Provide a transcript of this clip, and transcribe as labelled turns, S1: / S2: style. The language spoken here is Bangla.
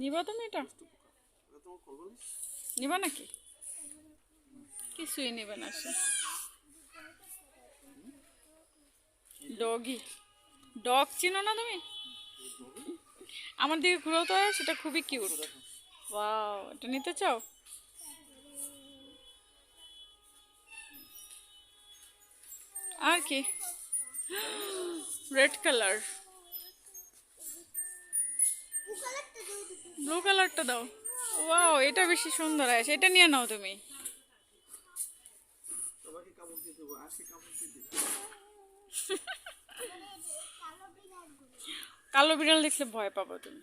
S1: নিবা তুমি এটা? নিবা নাকি? কিছুই নেবে না সে। ডগি, ডগ চিনো না তুমি? আমার দিকে ঘুরো তো, সেটা খুবই কিউট। ওয়াও, এটা নিতে চাও? আর কি? রেড কালার, ব্লু কালারটা দাও। ওয়াও, এটা বেশি সুন্দর আছে, এটা নিয়ে নাও তুমি। কালো বিড়াল দেখলে ভয় পাবো তুমি।